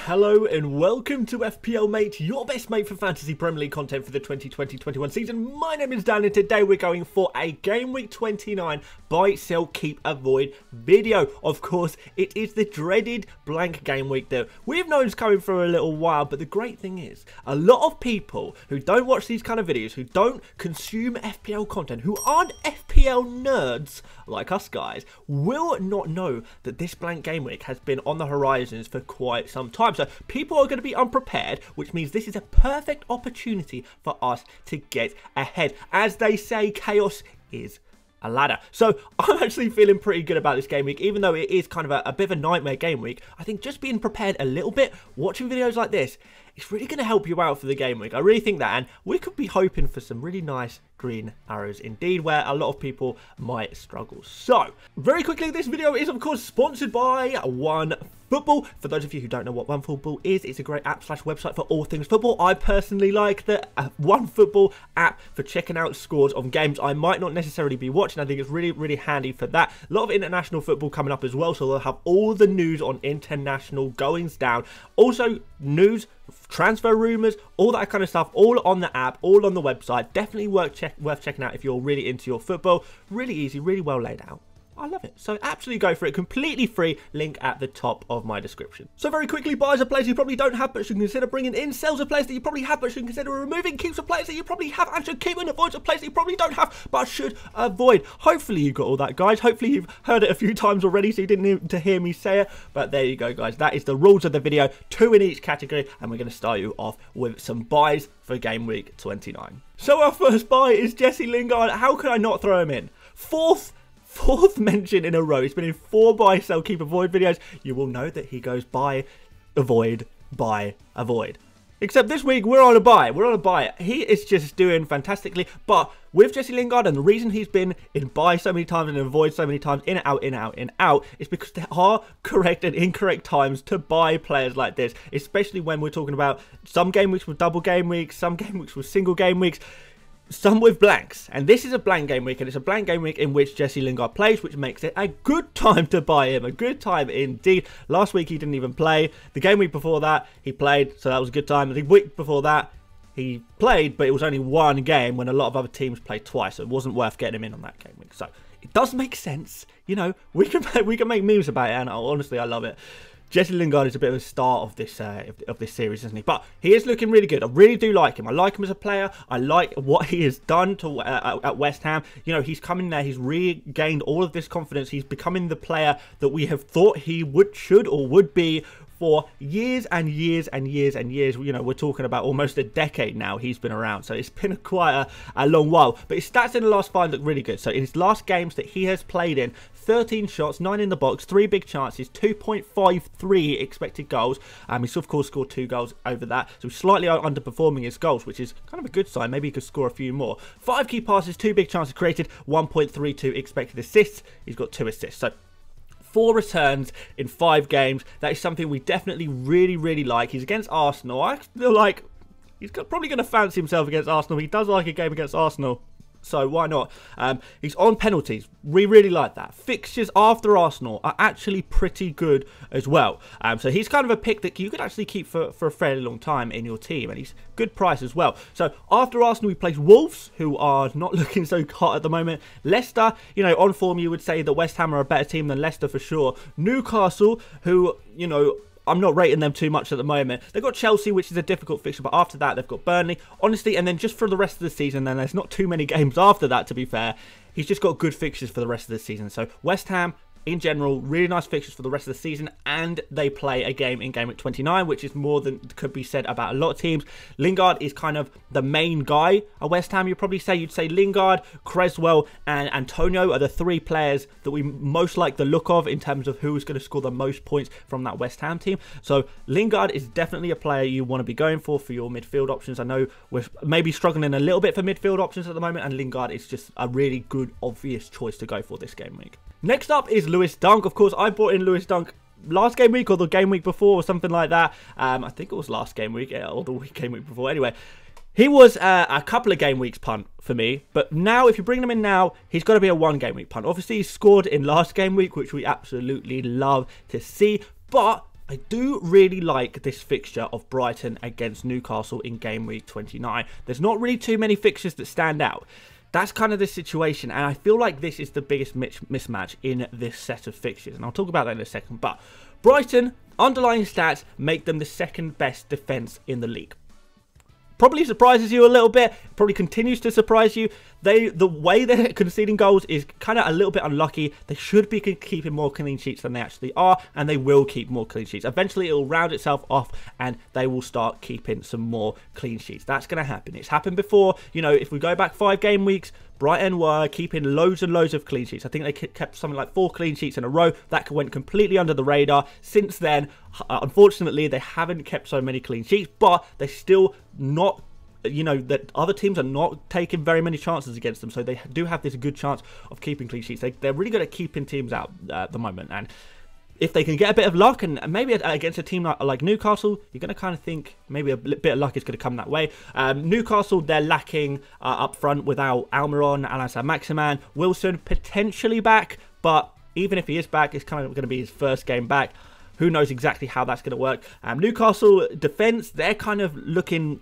Hello and welcome to FPL Mate, your best mate for fantasy Premier League content for the 2020-21 season. My name is Dan and today we're going for a Game Week 29 buy, sell, keep, avoid video. Of course, it is the dreaded blank game week that we've known is coming for a little while, but the great thing is, a lot of people who don't watch these kind of videos, who don't consume FPL content, who aren't FPL nerds like us guys, will not know that this blank game week has been on the horizons for quite some time. So people are going to be unprepared, which means this is a perfect opportunity for us to get ahead. As they say, chaos is a ladder. So I'm actually feeling pretty good about this game week, even though it is kind of a bit of a nightmare game week. I think just being prepared a little bit, watching videos like this, it's really going to help you out for the game week. I really think that, and we could be hoping for some really nice green arrows indeed, where a lot of people might struggle. So, very quickly, this video is of course sponsored by OneFootball. For those of you who don't know what OneFootball is, it's a great app / website for all things football. I personally like the OneFootball app for checking out scores on games I might not necessarily be watching. I think it's really handy for that. A lot of international football coming up as well, so they'll have all the news on international goings down. Also, news, transfer rumours, all that kind of stuff, all on the app, all on the website. Definitely worth checking out if you're really into your football. Really easy, really well laid out. I love it. So absolutely go for it. Completely free. Link at the top of my description. So very quickly, buys are players you probably don't have but should consider bringing in. Sells are players that you probably have but should consider removing. Keeps are players that you probably have and should keep. And avoids are players that you probably don't have but should avoid. Hopefully you got all that, guys. Hopefully you've heard it a few times already so you didn't need to hear me say it. But there you go, guys. That is the rules of the video. 2 in each category. And we're going to start you off with some buys for Game Week 29. So our first buy is Jesse Lingard. How could I not throw him in? Fourth mention in a row. He's been in 4 buy, sell, keep, avoid videos. You will know that he goes buy, avoid, buy, avoid. Except this week, we're on a buy. We're on a buy. He is just doing fantastically. But with Jesse Lingard, and the reason he's been in buy so many times and in avoid so many times, in, out, in, out, in, out, is because there are correct and incorrect times to buy players like this. Especially when we're talking about some game weeks with double game weeks, some game weeks with single game weeks, some with blanks. And this is a blank game week, and it's a blank game week in which Jesse Lingard plays, which makes it a good time to buy him. A good time indeed. Last week he didn't even play. The game week before that he played, so that was a good time. The week before that he played, but it was only 1 game when a lot of other teams played twice, so it wasn't worth getting him in on that game week. So it does make sense. You know, we can make memes about it, and honestly I love it. Jesse Lingard is a bit of a star of this series, isn't he? But he is looking really good. I really do like him. I like him as a player. I like what he has done to at West Ham. You know, he's come in there. He's regained all of this confidence. He's becoming the player that we have thought he should be for years and years and years and years. You know, we're talking about almost a decade now he's been around, so it's been quite a long while. But his stats in the last 5 look really good. So in his last games that he has played in, 13 shots, 9 in the box, 3 big chances, 2.53 expected goals. He's of course scored 2 goals over that, so he's slightly underperforming his goals, which is kind of a good sign. Maybe he could score a few more. 5 key passes, 2 big chances created, 1.32 expected assists. He's got 2 assists. So 4 returns in 5 games. That is something we definitely really like. He's against Arsenal. I feel like he's probably going to fancy himself against Arsenal. He does like a game against Arsenal, so why not? He's on penalties. We really like that. Fixtures after Arsenal are actually pretty good as well. So he's kind of a pick that you could actually keep for a fairly long time in your team, and he's good price as well. So after Arsenal, he plays Wolves, who are not looking so hot at the moment. Leicester, you know, on form, you would say that West Ham are a better team than Leicester for sure. Newcastle, who, you know, I'm not rating them too much at the moment. They've got Chelsea, which is a difficult fixture, but after that, they've got Burnley. Honestly, and then just for the rest of the season, then there's not too many games after that, to be fair. He's just got good fixtures for the rest of the season. So West Ham, in general, really nice fixtures for the rest of the season, and they play a game in Game Week 29, which is more than could be said about a lot of teams. Lingard is kind of the main guy at West Ham, you'd say Lingard, Creswell, and Antonio are the 3 players that we most like the look of in terms of who is going to score the most points from that West Ham team. So Lingard is definitely a player you want to be going for your midfield options. I know we're maybe struggling a little bit for midfield options at the moment, and Lingard is just a really good, obvious choice to go for this game week. Next up is Lewis Dunk. Of course, I bought in Lewis Dunk last game week or the game week before or something like that. I think it was last game week or the game week before. Anyway, he was a couple of game weeks punt for me, but now if you bring him in now, he's got to be a 1 game week punt. Obviously, he scored in last game week, which we absolutely love to see, but I do really like this fixture of Brighton against Newcastle in game week 29. There's not really too many fixtures that stand out. That's kind of the situation, and I feel like this is the biggest mismatch in this set of fixtures, and I'll talk about that in a second. But Brighton, underlying stats, make them the second best defence in the league. Probably surprises you a little bit, probably continues to surprise you. The way they're conceding goals is kind of a little bit unlucky. They should be keeping more clean sheets than they actually are, and they will keep more clean sheets. Eventually, it will round itself off, and they will start keeping some more clean sheets. That's going to happen. It's happened before. You know, if we go back 5 game weeks, Brighton were keeping loads and loads of clean sheets. I think they kept something like 4 clean sheets in a row. That went completely under the radar. Since then, unfortunately, they haven't kept so many clean sheets, but they're still not, you know, that other teams are not taking very many chances against them. So they do have this good chance of keeping clean sheets. They're really good at keeping teams out at the moment. And if they can get a bit of luck, and maybe against a team like Newcastle, you're going to kind of think maybe a bit of luck is going to come that way. Newcastle, they're lacking up front without Almiron, Maximan, Wilson potentially back, but even if he is back, it's kind of going to be his first game back. Who knows exactly how that's going to work. Newcastle defence, they're kind of looking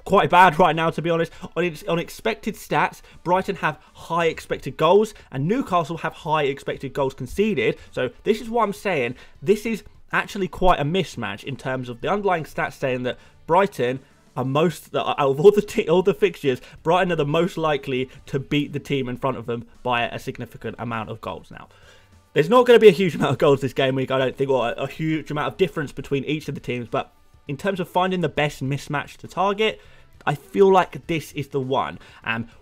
quite bad right now, to be honest. On expected stats, Brighton have high expected goals, and Newcastle have high expected goals conceded. So this is what I'm saying. This is actually quite a mismatch in terms of the underlying stats saying that Brighton are out of all the fixtures, Brighton are the most likely to beat the team in front of them by a significant amount of goals now. There's not going to be a huge amount of goals this game week, I don't think, or a huge amount of difference between each of the teams. But in terms of finding the best mismatch to target, I feel like this is the one.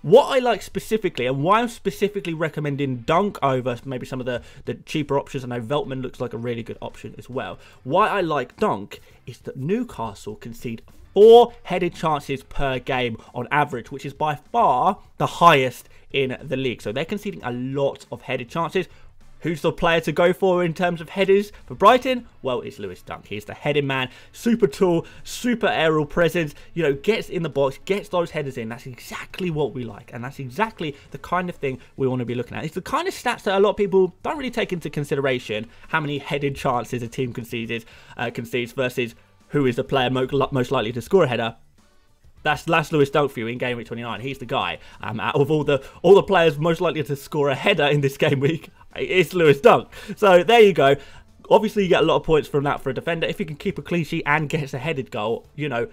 What I like specifically, and why I'm specifically recommending Dunk over maybe some of the cheaper options, I know Veltman looks like a really good option as well. Why I like Dunk is that Newcastle concede 4 headed chances per game on average, which is by far the highest in the league. So they're conceding a lot of headed chances. Who's the player to go for in terms of headers for Brighton? Well, it's Lewis Dunk. He's the heading man. Super tall, super aerial presence. You know, gets in the box, gets those headers in. That's exactly what we like. And that's exactly the kind of thing we want to be looking at. It's the kind of stats that a lot of people don't really take into consideration. How many headed chances a team concedes versus who is the player most likely to score a header. That's Lewis Dunk for you in game week 29. He's the guy. Out of all the players most likely to score a header in this game week, it's Lewis Dunk. So there you go. Obviously, you get a lot of points from that for a defender. If you can keep a clean sheet and gets a headed goal, you know,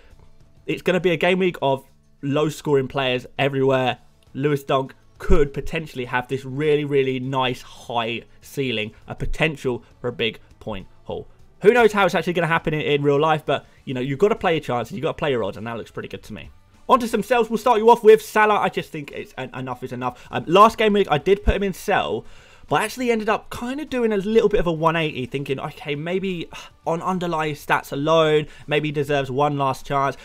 it's going to be a game week of low-scoring players everywhere. Lewis Dunk could potentially have this really, really nice high ceiling, a potential for a big point haul. Who knows how it's actually going to happen in real life, but, you know, you've got to play your chances, you've got to play your odds, and that looks pretty good to me. On to some sells. We'll start you off with Salah. I just think it's enough is enough. Last game week, I did put him in sell, but I actually ended up kind of doing a little bit of a 180, thinking, okay, maybe on underlying stats alone, maybe he deserves one last chance.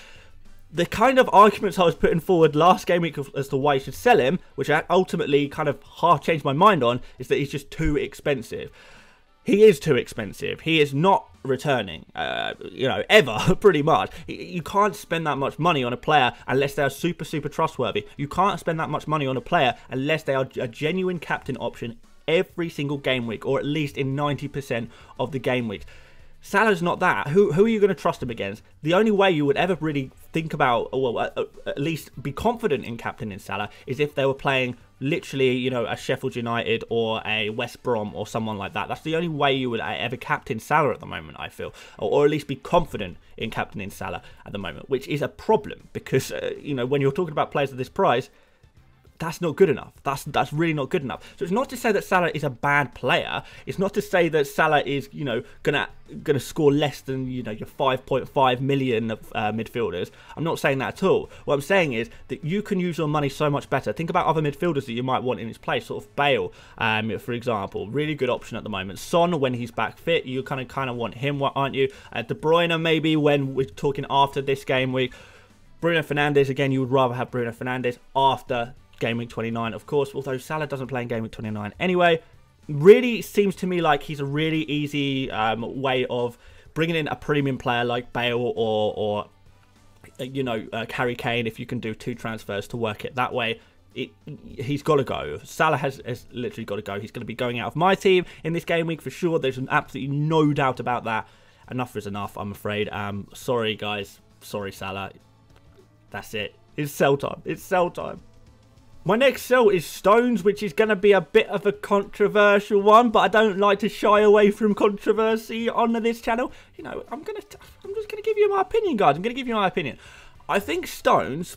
The kind of arguments I was putting forward last game week as to why you should sell him, which I ultimately kind of half changed my mind on, is that he's just too expensive. He is too expensive. He is not returning, you know, ever, pretty much. You can't spend that much money on a player unless they are super, super trustworthy. You can't spend that much money on a player unless they are a genuine captain option every single game week, or at least in 90% of the game weeks. Salah's not that. Who are you going to trust him against? The only way you would ever really think about, or well, at least be confident in captaining Salah, is if they were playing literally, you know, a Sheffield United or a West Brom or someone like that. That's the only way you would ever captain Salah at the moment, I feel, or at least be confident in captaining Salah at the moment, which is a problem because, you know, when you're talking about players of this price, that's not good enough. That's really not good enough. So it's not to say that Salah is a bad player. It's not to say that Salah is, you know, gonna score less than, you know, your 5.5 million midfielders. I'm not saying that at all. What I'm saying is that you can use your money so much better. Think about other midfielders that you might want in his place, sort of Bale, for example, really good option at the moment. Son, when he's back fit, you kind of want him, aren't you? De Bruyne maybe when we're talking after this game week. Bruno Fernandes, again, you would rather have Bruno Fernandes after game week 29, of course, although Salah doesn't play in game week 29 anyway. Really seems to me like he's a really easy way of bringing in a premium player like Bale or you know, Harry Kane, if you can do 2 transfers to work it that way. He's got to go. Salah has literally got to go. He's going to be going out of my team in this game week for sure. There's absolutely no doubt about that. enough is enough, I'm afraid. Sorry, guys. Sorry, Salah. That's it. It's sell time. It's sell time. My next sell is Stones, which is going to be a bit of a controversial one, but I don't like to shy away from controversy on this channel. You know, I'm just going to give you my opinion, guys. I'm going to give you my opinion. I think Stones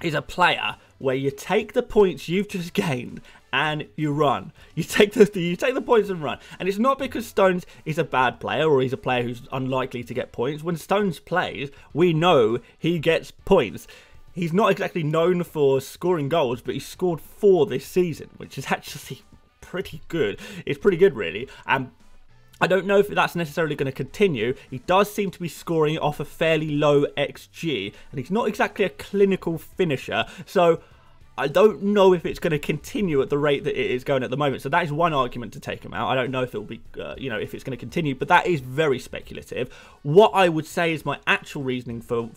is a player where you take the points you've just gained and you run. You take the points and run. And it's not because Stones is a bad player or he's a player who's unlikely to get points. When Stones plays, we know he gets points. He's not exactly known for scoring goals, but he's scored 4 this season, which is actually pretty good. It's pretty good, really. I don't know if that's necessarily going to continue. He does seem to be scoring off a fairly low XG, and he's not exactly a clinical finisher. So I don't know if it's going to continue at the rate that it is going at the moment. So that is one argument to take him out. I don't know if it will be, you know, if it's going to continue, but that is very speculative. What I would say is my actual reasoning for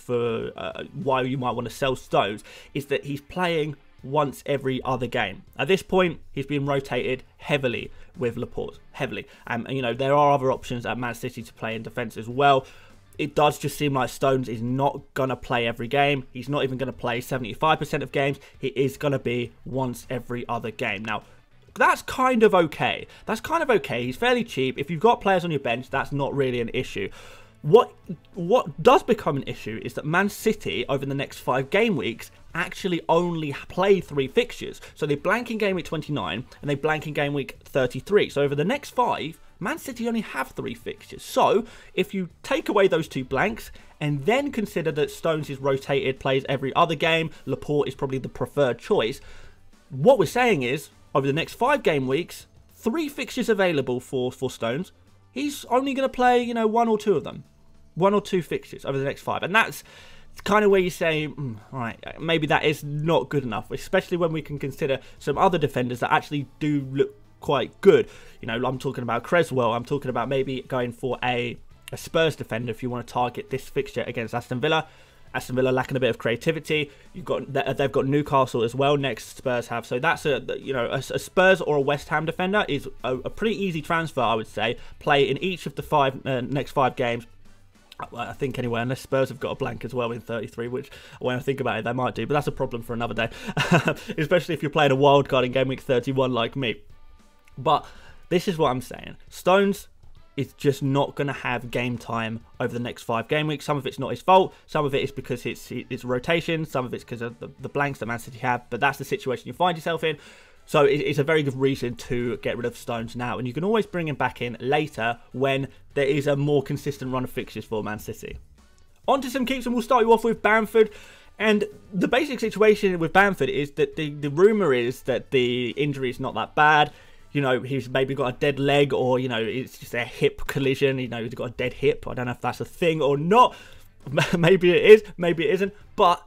why you might want to sell Stones is that he's playing once every other game. At this point, he's being rotated heavily with Laporte, heavily. And, you know, there are other options at Man City to play in defence as well. It does just seem like Stones is not going to play every game. He's not even going to play 75% of games. He is going to be once every other game. Now, that's kind of okay. That's kind of okay. He's fairly cheap. If you've got players on your bench, that's not really an issue. What does become an issue is that Man City, over the next 5 game weeks, actually only play 3 fixtures. So they blank in game week 29 and they blank in game week 33. So over the next 5, Man City only have 3 fixtures. So if you take away those 2 blanks and then consider that Stones is rotated, plays every other game, Laporte is probably the preferred choice, what we're saying is over the next 5 game weeks, 3 fixtures available for Stones. He's only going to play, you know, 1 or 2 of them. 1 or 2 fixtures over the next 5. And that's kind of where you say, all right, maybe that is not good enough, especially when we can consider some other defenders that actually do look quite good. You know, I'm talking about Creswell. I'm talking about maybe going for a Spurs defender if you want to target this fixture against Aston Villa. Aston Villa lacking a bit of creativity. They've got Newcastle as well next. Spurs have, so that's a Spurs or a West Ham defender is a pretty easy transfer, I would say. Play in each of the next 5 games. I think anyway, unless Spurs have got a blank as well in 33, which when I think about it, they might do, but that's a problem for another day, especially if you're playing a wild card in game week 31 like me. But this is what I'm saying. Stones is just not going to have game time over the next 5 game weeks. Some of it's not his fault. Some of it is because it's rotation. Some of it's because of the blanks that Man City have. But that's the situation you find yourself in. So it's a very good reason to get rid of Stones now. And you can always bring him back in later when there is a more consistent run of fixtures for Man City. On to some keeps, and we'll start you off with Bamford. And the basic situation with Bamford is that the rumour is that the injury is not that bad. You know, he's maybe got a dead leg, or, you know, it's just a hip collision. You know, he's got a dead hip. I don't know if that's a thing or not. Maybe it is, maybe it isn't. But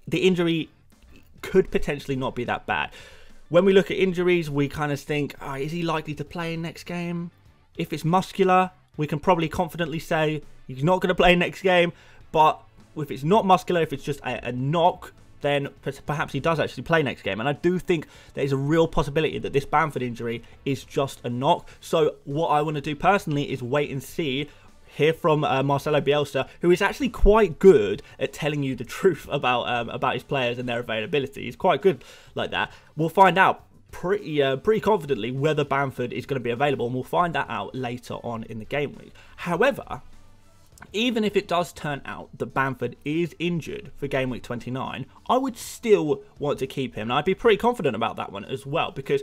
the injury could potentially not be that bad. When we look at injuries, we kind of think, oh, is he likely to play next game? If it's muscular, we can probably confidently say he's not going to play next game. But if it's not muscular, if it's just a knock, then perhaps he does actually play next game. And I do think there is a real possibility that this Bamford injury is just a knock. So what I want to do personally is wait and see, hear from Marcelo Bielsa, who is actually quite good at telling you the truth about his players and their availability. He's quite good like that. We'll find out pretty confidently whether Bamford is going to be available, and we'll find that out later on in the game week. However, even if it does turn out that Bamford is injured for game week 29, I would still want to keep him. And I'd be pretty confident about that one as well, because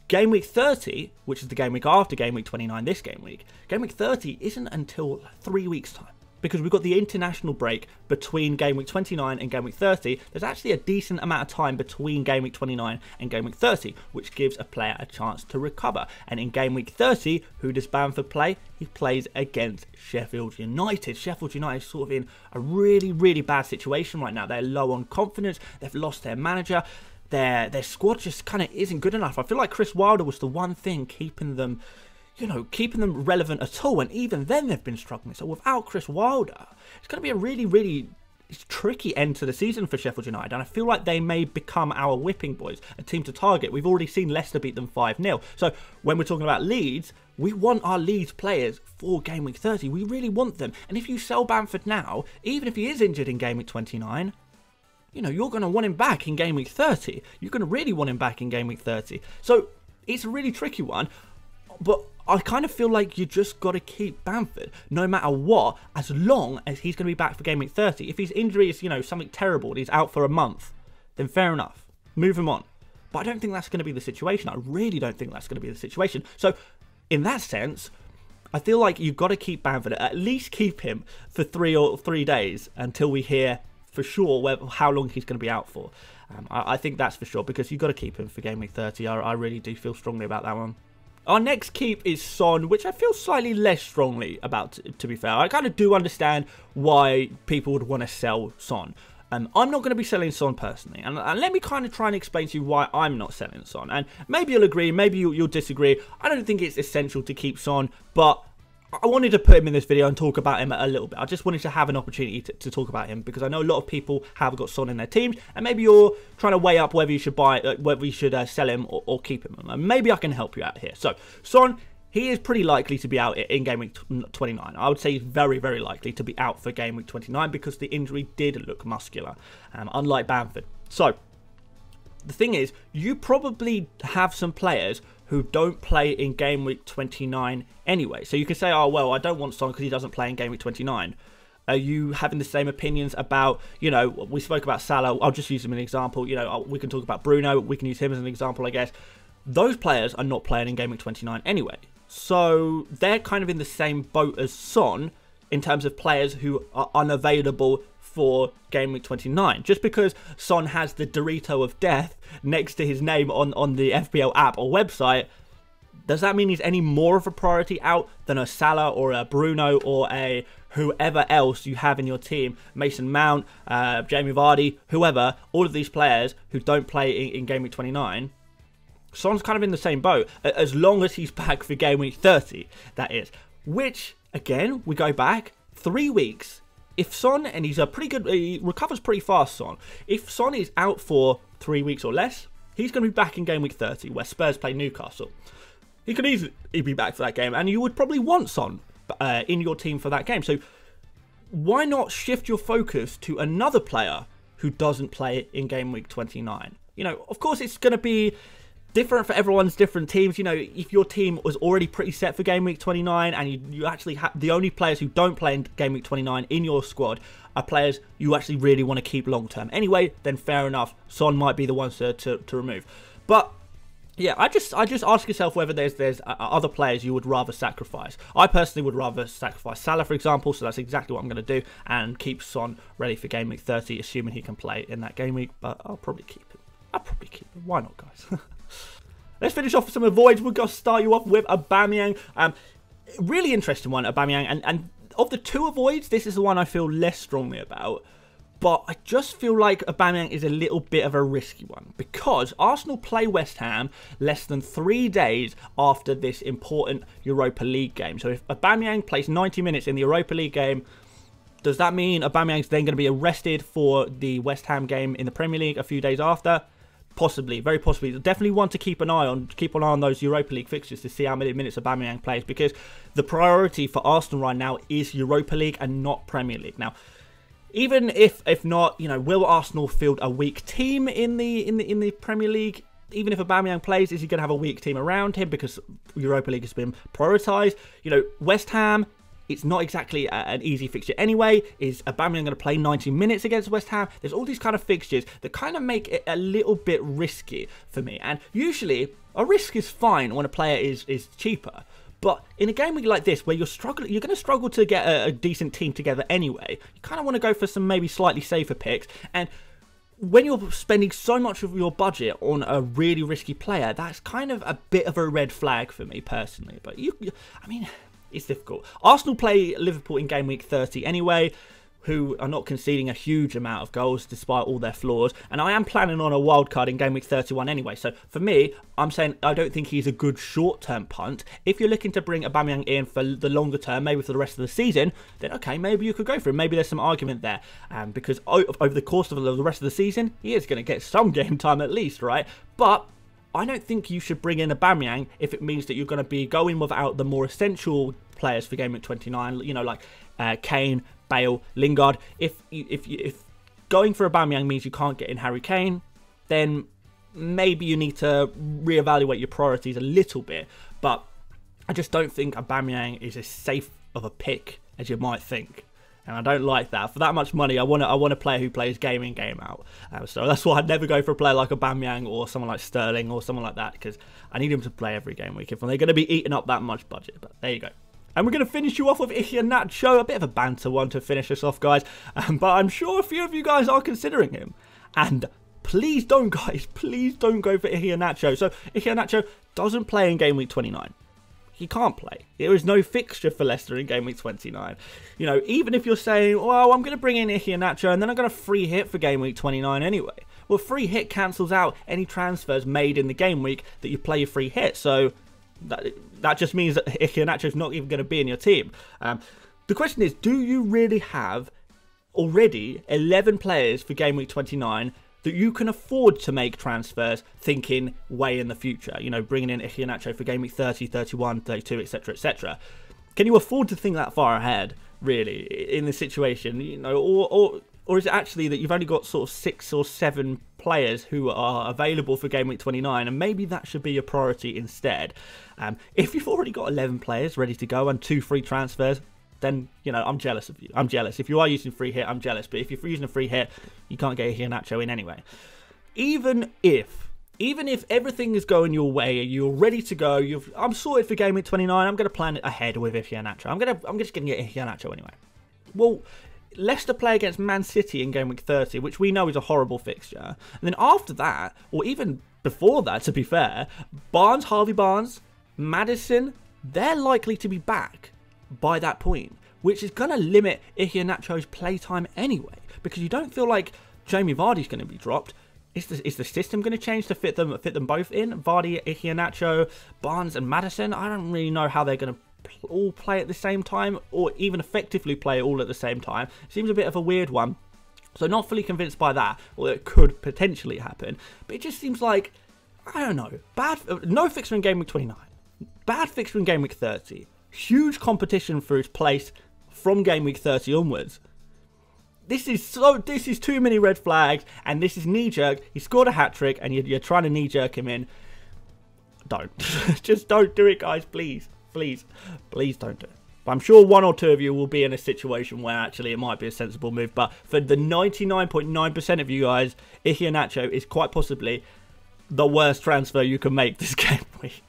game week 30, which is the game week after game week 29 this game week 30 isn't until 3 weeks' time. Because we've got the international break between game week 29 and game week 30. There's actually a decent amount of time between game week 29 and game week 30, which gives a player a chance to recover. And in game week 30, who does Bamford play? He plays against Sheffield United. Sheffield United is sort of in a really, really bad situation right now. They're low on confidence. They've lost their manager. Their squad just kind of isn't good enough. I feel like Chris Wilder was the one thing keeping them, you know, keeping them relevant at all. And even then they've been struggling. So without Chris Wilder, it's going to be a really, really tricky end to the season for Sheffield United, and I feel like they may become our whipping boys, a team to target. We've already seen Leicester beat them 5-0. So when we're talking about Leeds, we want our Leeds players for Game Week 30. We really want them. And if you sell Bamford now, even if he is injured in Game Week 29, you know, you're going to want him back in Game Week 30. You're going to really want him back in Game Week 30. So it's a really tricky one. But I kind of feel like you just got to keep Bamford no matter what, as long as he's going to be back for Game Week 30. If his injury is, you know, something terrible and he's out for a month, then fair enough. Move him on. But I don't think that's going to be the situation. I really don't think that's going to be the situation. So in that sense, I feel like you've got to keep Bamford. At least keep him for 3 days until we hear for sure how long he's going to be out for. I think that's for sure, because you've got to keep him for Game Week 30. I really do feel strongly about that one. Our next keep is Son, which I feel slightly less strongly about, to be fair. I kind of do understand why people would want to sell Son. I'm not going to be selling Son personally. And let me kind of try and explain to you why I'm not selling Son. And maybe you'll agree, maybe you'll disagree. I don't think it's essential to keep Son, but I wanted to put him in this video and talk about him a little bit. I just wanted to have an opportunity to talk about him, because I know a lot of people have got Son in their teams, and maybe you're trying to weigh up whether you should whether you should sell him or keep him. And maybe I can help you out here. So Son, he is pretty likely to be out in Game Week 29. I would say he's very, very likely to be out for Game Week 29 because the injury did look muscular, unlike Bamford. So the thing is, you probably have some players who don't play in Game Week 29 anyway. So you can say, oh, well, I don't want Son because he doesn't play in Game Week 29. Are you having the same opinions about, you know, we spoke about Salah. I'll just use him as an example. You know, we can talk about Bruno. We can use him as an example, I guess. Those players are not playing in Game Week 29 anyway. So they're kind of in the same boat as Son in terms of players who are unavailable for Game Week 29. Just because Son has the Dorito of death next to his name on the FPL app or website, does that mean he's any more of a priority out than a Salah or a Bruno or a whoever else you have in your team? Mason Mount, Jamie Vardy, whoever, all of these players who don't play in Game Week 29. Son's kind of in the same boat, as long as he's back for Game Week 30, that is. Which, again, we go back 3 weeks. If Son, and he's a pretty good, he recovers pretty fast, Son. If Son is out for 3 weeks or less, he's going to be back in Game Week 30, where Spurs play Newcastle. He could easily be back for that game, and you would probably want Son in your team for that game. So why not shift your focus to another player who doesn't play in Game Week 29? You know, of course, it's going to be different for everyone's different teams. You know, if your team was already pretty set for Game Week 29 and you actually have the only players who don't play in Game Week 29 in your squad are players you actually really want to keep long term anyway, then fair enough, Son might be the ones to remove. But yeah, I just ask yourself whether there's other players you would rather sacrifice. I personally would rather sacrifice Salah, for example, so that's exactly what I'm going to do, and keep Son ready for Game Week 30, assuming he can play in that game week. But I'll probably keep him. Why not, guys? Let's finish off with some avoids. We're going to start you off with Aubameyang. Really interesting one, Aubameyang. And of the two avoids, this is the one I feel less strongly about. But I just feel like Aubameyang is a little bit of a risky one, because Arsenal play West Ham less than 3 days after this important Europa League game. So if Aubameyang plays 90 minutes in the Europa League game, does that mean Aubameyang's then going to be arrested for the West Ham game in the Premier League a few days after? Possibly, very possibly. Definitely one to keep an eye on those Europa League fixtures to see how many minutes Aubameyang plays, because the priority for Arsenal right now is Europa League and not Premier League. Now, even if not, you know, will Arsenal field a weak team in the Premier League? Even if Aubameyang plays, is he going to have a weak team around him because Europa League has been prioritised? You know, West Ham, it's not exactly an easy fixture anyway. Is Aubameyang going to play 90 minutes against West Ham? There's all these kind of fixtures that kind of make it a little bit risky for me. And usually, a risk is fine when a player is cheaper. But in a game week like this, where you're going to struggle to get a decent team together anyway, you kind of want to go for some maybe slightly safer picks. And when you're spending so much of your budget on a really risky player, that's kind of a bit of a red flag for me personally. But I mean, it's difficult. Arsenal play Liverpool in Game Week 30 anyway. who are not conceding a huge amount of goals despite all their flaws. And I am planning on a wild card in Game Week 31 anyway. So for me, I'm saying I don't think he's a good short-term punt. If you're looking to bring Aubameyang in for the longer term, maybe for the rest of the season, then okay, maybe you could go for him. Maybe there's some argument there. Because over the course of the rest of the season, he is going to get some game time at least, right? But I don't think you should bring in Aubameyang if it means that you're going to be going without the more essential players for Game Week 29, you know, like Kane, Bale, Lingard. If going for Aubameyang means you can't get in Harry Kane, then maybe you need to reevaluate your priorities a little bit. But I just don't think Aubameyang is as safe of a pick as you might think. And I don't like that. For that much money, I want a player who plays game in, game out. So that's why I'd never go for a player like Aubameyang or someone like Sterling or someone like that, because I need him to play every game week if they're going to be eating up that much budget. But there you go. And we're going to finish you off with Nacho, a bit of a banter one to finish us off, guys. But I'm sure a few of you guys are considering him. And please don't, guys, please don't go for Nacho. So Nacho doesn't play in Game Week 29. He can't play. There is no fixture for Leicester in Game Week 29. You know, even if you're saying, well, I'm going to bring in Nacho and then I'm going to free hit for Game Week 29 anyway. Well, free hit cancels out any transfers made in the game week that you play your free hit. So that just means that Nacho's not even going to be in your team. The question is, do you really have already 11 players for Game Week 29 that you can afford to make transfers thinking way in the future? You know, bringing in Nacho for Game Week 30, 31, 32, etc, etc. Can you afford to think that far ahead, really, in this situation? You know, or is it actually that you've only got sort of 6 or 7 players who are available for Game Week 29, and maybe that should be your priority instead? If you've already got 11 players ready to go and 2 free transfers, then, you know, I'm jealous of you. I'm jealous. If you are using free hit, I'm jealous. But if you're using a free hit, you can't get Nacho in anyway. Even if everything is going your way, you're ready to go, I'm sorted for Game Week 29, I'm going to plan it ahead with Nacho. I'm just going to get Nacho anyway. Well, Leicester play against Man City in Game Week 30, which we know is a horrible fixture. And then after that, or even before that, to be fair, Harvey Barnes, Maddison, they're likely to be back by that point, which is going to limit Nacho's playtime anyway, because you don't feel like Jamie Vardy's going to be dropped. Is the system going to change to fit them both in? Vardy, Nacho, Barnes and Maddison? I don't really know how they're going to all play at the same time, or even effectively play all at the same time. It seems a bit of a weird one. So not fully convinced by that, although it could potentially happen. But it just seems like, I don't know, no fixture in Game Week 29. Bad fixture in Game Week 30. Huge competition for his place from Game Week 30 onwards. This is too many red flags, and this is knee-jerk. He scored a hat-trick, and you're trying to knee-jerk him in. Don't. Just don't do it, guys, please. Please don't do it. But I'm sure 1 or 2 of you will be in a situation where actually it might be a sensible move. But for the 99.9% of you guys, Nacho is quite possibly the worst transfer you can make this game week.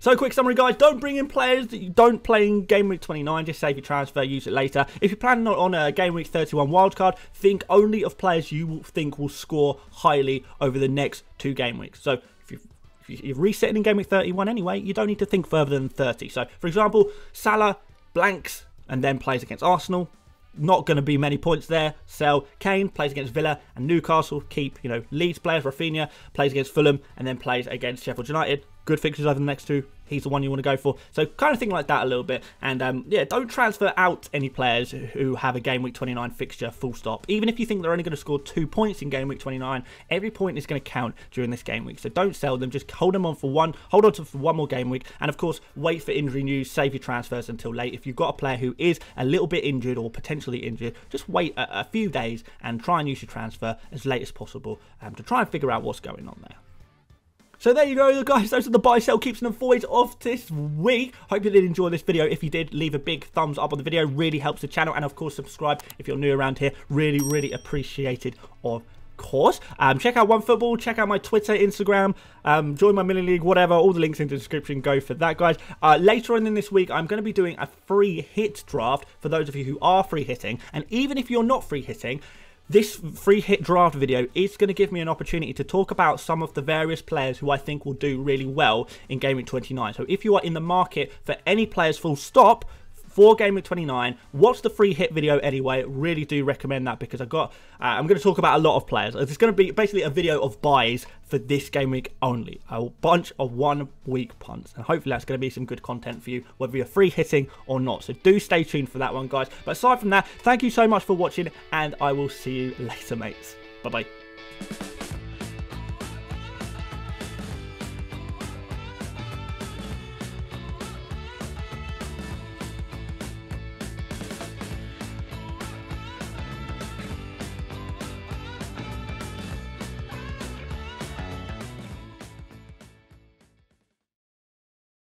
So quick summary, guys, don't bring in players that you don't play in Game Week 29, just save your transfer, use it later. If you're planning on a Game Week 31 wildcard, think only of players you think will score highly over the next 2 game weeks. So if you're resetting in Game Week 31 anyway, you don't need to think further than 30. So, for example, Salah blanks and then plays against Arsenal. Not going to be many points there. Sell. Kane plays against Villa and Newcastle. Keep, you know, Leeds players. Rafinha plays against Fulham and then plays against Sheffield United. Good fixtures over the next 2. He's the one you want to go for. So kind of think like that a little bit. And yeah, don't transfer out any players who have a Game Week 29 fixture, full stop. Even if you think they're only going to score 2 points in Game Week 29, every point is going to count during this game week. So don't sell them. Just hold them on for one more game week. And of course, wait for injury news. Save your transfers until late. If you've got a player who is a little bit injured or potentially injured, just wait a few days and try and use your transfer as late as possible to try and figure out what's going on there. So there you go, guys. Those are the buy, sell, keeps and avoids of this week. Hope you did enjoy this video. If you did, leave a big thumbs up on the video. Really helps the channel. And of course, subscribe if you're new around here. Really, really appreciated, of course. Check out OneFootball. Check out my Twitter, Instagram. Join my mini league, whatever. All the links in the description. Go for that, guys. Later on in this week, I'm going to be doing a free hit draft for those of you who are free hitting. And even if you're not free hitting, this free hit draft video is going to give me an opportunity to talk about some of the various players who I think will do really well in Game Week 29. So if you are in the market for any players full stop for Gameweek29. Watch the free hit video anyway. Really do recommend that because I'm going to talk about a lot of players. It's going to be basically a video of buys for this game week only. A bunch of 1 week punts. And hopefully that's going to be some good content for you, whether you're free hitting or not. So do stay tuned for that one, guys. But aside from that, thank you so much for watching, and I will see you later, mates. Bye-bye.